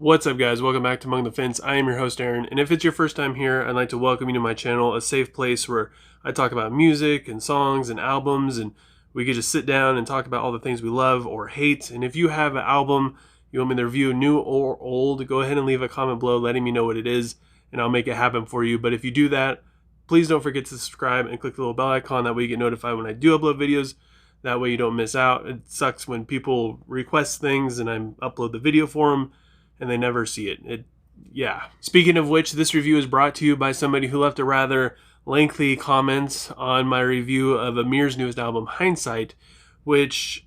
What's up, guys? Welcome back to Among the Fence. I am your host, Aaron, and if it's your first time here, I'd like to welcome you to my channel, a safe place where I talk about music and songs and albums, and we could just sit down and talk about all the things we love or hate. And if you have an album you want me to review, new or old, go ahead and leave a comment below letting me know what it is, and I'll make it happen for you. But if you do that, please don't forget to subscribe and click the little bell icon. That way you get notified when I do upload videos. That way you don't miss out. It sucks when people request things and I upload the video for them and they never see it. Yeah. Speaking of which, this review is brought to you by somebody who left a rather lengthy comment on my review of Amir's newest album, Hindsight, which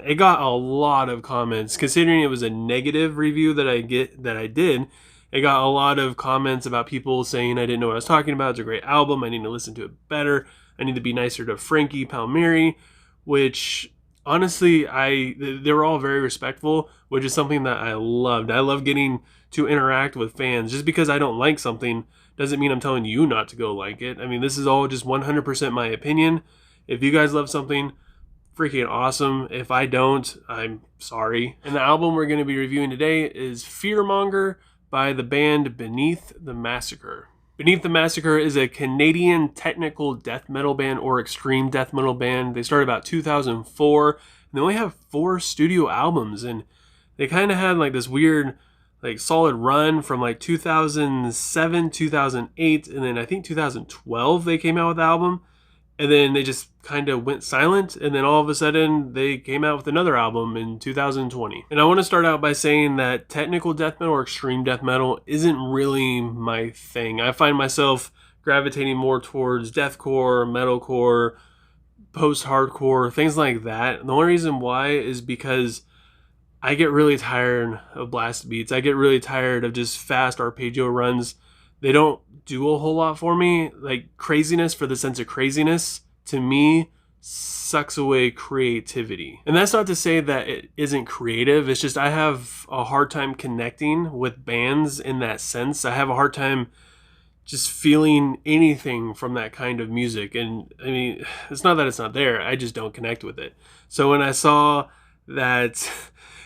it got a lot of comments. Considering it was a negative review that I did, it got a lot of comments about people saying I didn't know what I was talking about. It's a great album. I need to listen to it better. I need to be nicer to Frankie Palmieri, which honestly, they were all very respectful, which is something that I loved. I love getting to interact with fans. Just because I don't like something doesn't mean I'm telling you not to go like it. I mean, this is all just 100% my opinion. If you guys love something, freaking awesome. If I don't, I'm sorry. And the album we're going to be reviewing today is Fearmonger by the band Beneath The Massacre. Beneath the Massacre is a Canadian technical death metal band or extreme death metal band. They started about 2004, and they only have 4 studio albums, and they kind of had like this weird like solid run from like 2007, 2008, and then I think 2012 they came out with the album, and then they just kind of went silent, and then all of a sudden they came out with another album in 2020. And I want to start out by saying that technical death metal or extreme death metal isn't really my thing. I find myself gravitating more towards deathcore, metalcore, post-hardcore, things like that. And the only reason why is because I get really tired of blast beats. I get really tired of just fast arpeggio runs. They don't do a whole lot for me. Like, craziness for the sense of craziness, to me, sucks away creativity. And that's not to say that it isn't creative. It's just I have a hard time connecting with bands in that sense. I have a hard time just feeling anything from that kind of music. And I mean, it's not that it's not there. I just don't connect with it. So when I saw that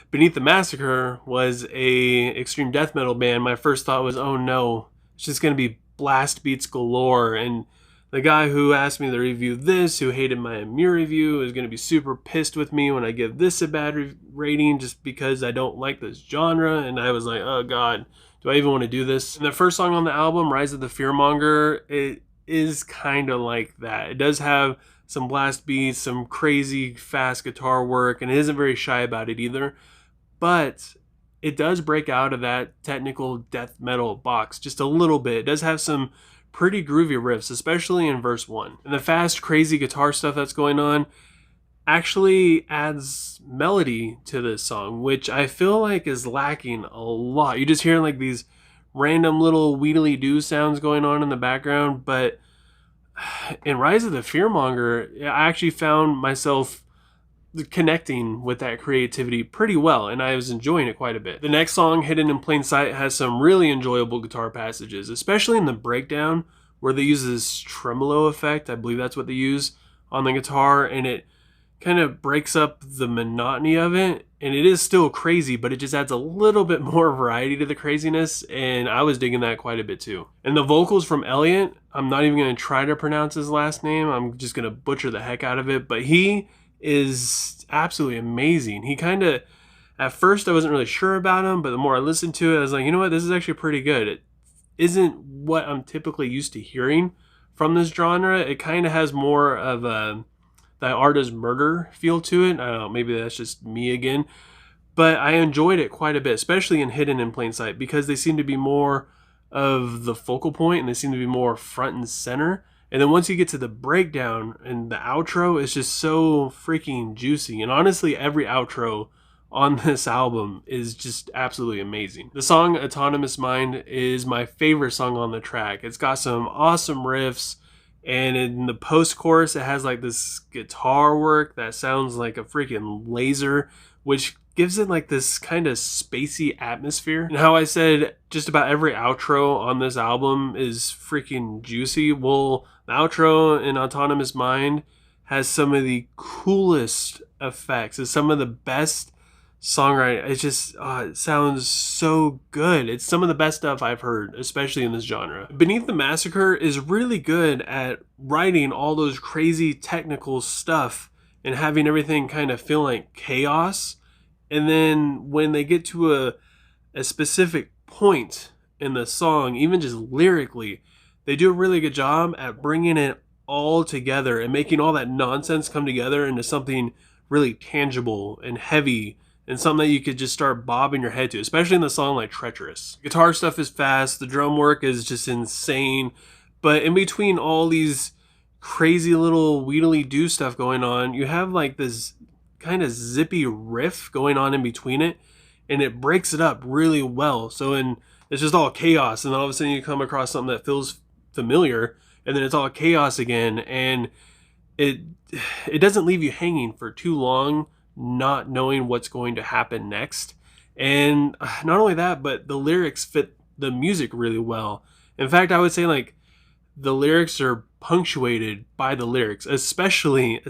Beneath the Massacre was a extreme death metal band, my first thought was, oh no, it's just going to be blast beats galore. And the guy who asked me to review this, who hated my Amir review, is going to be super pissed with me when I give this a bad rating just because I don't like this genre. And I was like, oh God, do I even want to do this? And the first song on the album, Rise of the Fearmonger, it is kind of like that. It does have some blast beats, some crazy fast guitar work, and it isn't very shy about it either. But it does break out of that technical death metal box just a little bit. It does have some pretty groovy riffs, especially in verse 1. And the fast, crazy guitar stuff that's going on actually adds melody to this song, which I feel like is lacking a lot. You just hear like these random little wheedly-doo sounds going on in the background, but in Rise of the Fearmonger, I actually found myself connecting with that creativity pretty well, and I was enjoying it quite a bit. The next song, Hidden in Plain Sight, has some really enjoyable guitar passages, especially in the breakdown where they use this tremolo effect. I believe that's what they use on the guitar, and it kind of breaks up the monotony of it, and it is still crazy, but it just adds a little bit more variety to the craziness, and I was digging that quite a bit too. And the vocals from Elliot, I'm not even going to try to pronounce his last name. I'm just going to butcher the heck out of it, but he is absolutely amazing. He kind of, at first I wasn't really sure about him, but the more I listened to it, I was like, you know what, this is actually pretty good. It isn't what I'm typically used to hearing from this genre. It kind of has more of a Thy Art Is Murder feel to it. I don't know, maybe that's just me again, but I enjoyed it quite a bit, especially in Hidden in Plain Sight, because they seem to be more of the focal point and they seem to be more front and center. And then once you get to the breakdown and the outro, it's just so freaking juicy. And honestly, every outro on this album is just absolutely amazing. The song Autonomous Mind is my favorite song on the track. It's got some awesome riffs, and in the post-chorus, it has like this guitar work that sounds like a freaking laser, which gives it like this kind of spacey atmosphere. And how I said just about every outro on this album is freaking juicy. Well, the outro in Autonomous Mind has some of the coolest effects. It's some of the best songwriting. It just it sounds so good. It's some of the best stuff I've heard, especially in this genre. Beneath the Massacre is really good at writing all those crazy technical stuff and having everything kind of feel like chaos. And then when they get to a specific point in the song, even just lyrically, they do a really good job at bringing it all together and making all that nonsense come together into something really tangible and heavy and something that you could just start bobbing your head to, especially in the song like Treacherous. Guitar stuff is fast, the drum work is just insane, but in between all these crazy little wheedly do stuff going on, you have like this kind of zippy riff going on in between it, and it breaks it up really well. So it's just all chaos, and then all of a sudden you come across something that feels familiar, and then it's all chaos again, and it doesn't leave you hanging for too long, not knowing what's going to happen next. And not only that, but the lyrics fit the music really well. In fact, I would say like the lyrics are punctuated by the lyrics, especially in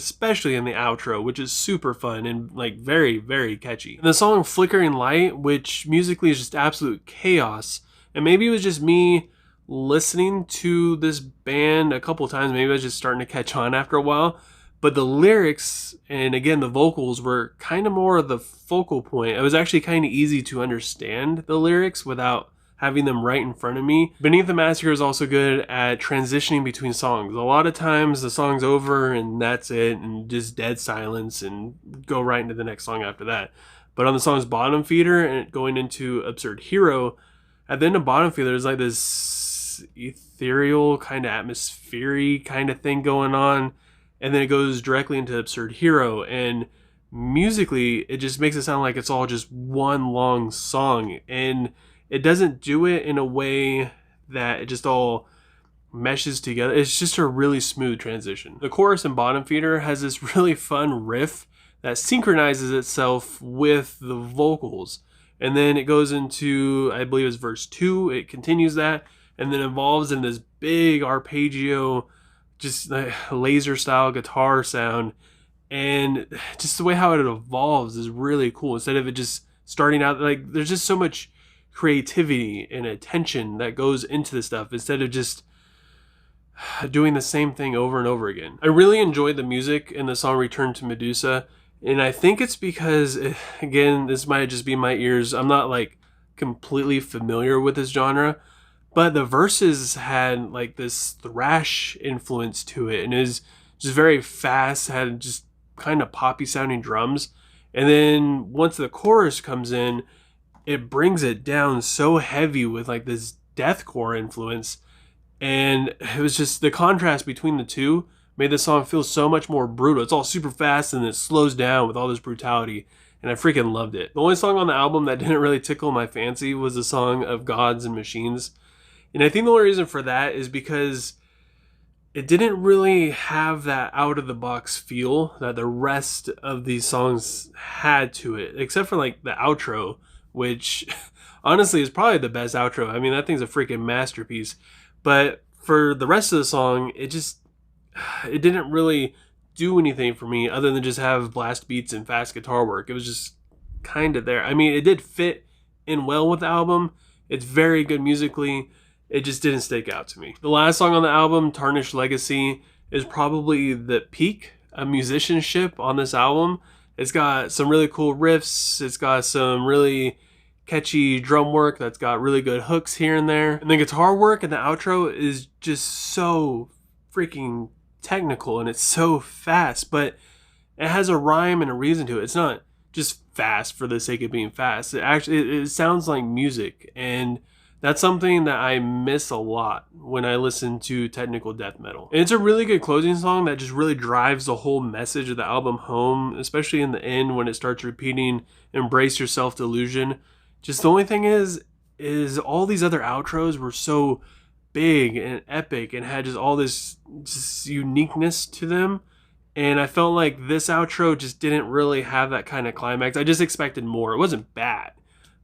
the outro, which is super fun and like very, very catchy. And the song Flickering Light, which musically is just absolute chaos, and maybe it was just me listening to this band a couple times, maybe I was just starting to catch on after a while, but the lyrics and again the vocals were kind of more of the focal point. It was actually kind of easy to understand the lyrics without having them right in front of me. Beneath the Massacre is also good at transitioning between songs. A lot of times the song's over and that's it, and just dead silence, and go right into the next song after that. But on the song's Bottom Feeder and going into Absurd Hero, at the end of Bottom Feeder, there's like this ethereal kind of atmospheric kind of thing going on, and then it goes directly into Absurd Hero, and musically it just makes it sound like it's all just one long song, and it doesn't do it in a way that it just all meshes together. It's just a really smooth transition. The chorus in Bottom Feeder has this really fun riff that synchronizes itself with the vocals, and then it goes into, I believe it's verse 2, it continues that, and then evolves in this big arpeggio, just like laser style guitar sound, and just the way how it evolves is really cool. Instead of it just starting out, like there's just so much creativity and attention that goes into this stuff instead of just doing the same thing over and over again. I really enjoyed the music in the song Return to Medusa, and I think it's because, again, this might just be my ears, I'm not like completely familiar with this genre, but the verses had like this thrash influence to it, and it was just very fast, had just kind of poppy sounding drums, and then once the chorus comes in, it brings it down so heavy with like this deathcore influence, and it was just the contrast between the two made the song feel so much more brutal. It's all super fast and it slows down with all this brutality, and I freaking loved it. The only song on the album that didn't really tickle my fancy was the song of Gods and Machines, and I think the only reason for that is because it didn't really have that out of the box feel that the rest of these songs had to it, except for like the outro, which honestly is probably the best outro. I mean, that thing's a freaking masterpiece. But for the rest of the song, it didn't really do anything for me other than just have blast beats and fast guitar work. It was just kind of there. I mean, it did fit in well with the album. It's very good musically. It just didn't stick out to me. The last song on the album, Tarnished Legacy, is probably the peak of musicianship on this album. It's got some really cool riffs. It's got some really catchy drum work that's got really good hooks here and there. And the guitar work in the outro is just so freaking technical, and it's so fast, but it has a rhyme and a reason to it. It's not just fast for the sake of being fast. It sounds like music, and that's something that I miss a lot when I listen to technical death metal. And it's a really good closing song that just really drives the whole message of the album home, especially in the end when it starts repeating, embrace your self-delusion. Just the only thing is all these other outros were so big and epic and had just all this just uniqueness to them. And I felt like this outro just didn't really have that kind of climax. I just expected more. It wasn't bad,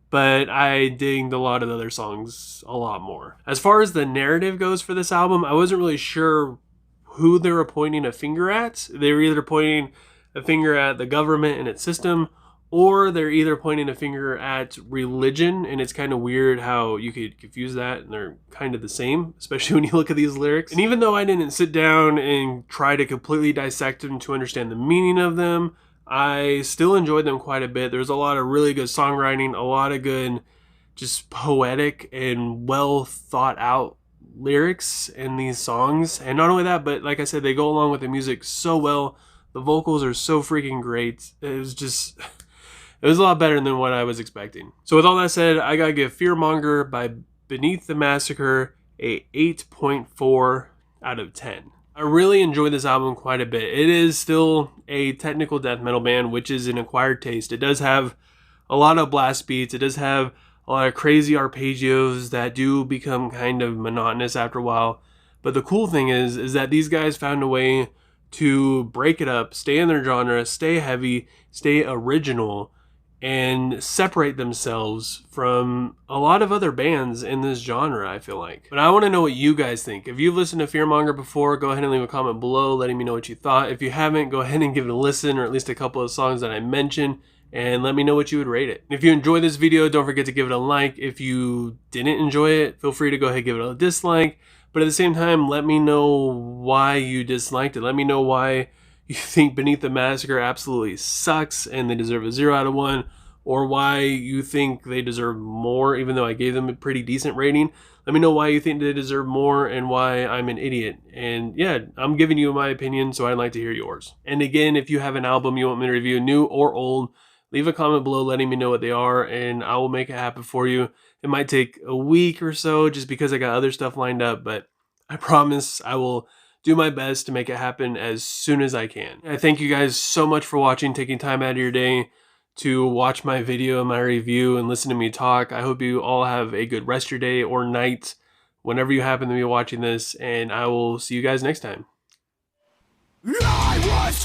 but I dinged a lot of the other songs a lot more. As far as the narrative goes for this album, I wasn't really sure who they were pointing a finger at. They were either pointing a finger at the government and its system, or they're either pointing a finger at religion, and it's kind of weird how you could confuse that, and they're kind of the same, especially when you look at these lyrics. And even though I didn't sit down and try to completely dissect them to understand the meaning of them, I still enjoyed them quite a bit. There's a lot of really good songwriting, a lot of good just poetic and well thought out lyrics in these songs. And not only that, but like I said, they go along with the music so well. The vocals are so freaking great. It was a lot better than what I was expecting. So with all that said, I gotta give Fearmonger by Beneath the Massacre a 8.4 out of 10. I really enjoyed this album quite a bit. It is still a technical death metal band, which is an acquired taste. It does have a lot of blast beats. It does have a lot of crazy arpeggios that do become kind of monotonous after a while. But the cool thing is that these guys found a way to break it up, stay in their genre, stay heavy, stay original, and separate themselves from a lot of other bands in this genre, I feel like. But I want to know what you guys think. If you've listened to Fearmonger before, go ahead and leave a comment below letting me know what you thought. If you haven't, go ahead and give it a listen, or at least a couple of songs that I mentioned, and let me know what you would rate it. If you enjoyed this video, don't forget to give it a like. If you didn't enjoy it, feel free to go ahead and give it a dislike. But at the same time, let me know why you disliked it. Let me know why you think Beneath the Massacre absolutely sucks and they deserve a 0 out of 1, or why you think they deserve more, even though I gave them a pretty decent rating. Let me know why you think they deserve more and why I'm an idiot. And yeah, I'm giving you my opinion, so I'd like to hear yours. And again, if you have an album you want me to review, new or old, leave a comment below letting me know what they are, and I will make it happen for you. It might take a week or so just because I got other stuff lined up, but I promise I will do my best to make it happen as soon as I can. I thank you guys so much for watching, taking time out of your day to watch my video and my review and listen to me talk. I hope you all have a good rest of your day or night whenever you happen to be watching this, and I will see you guys next time. I was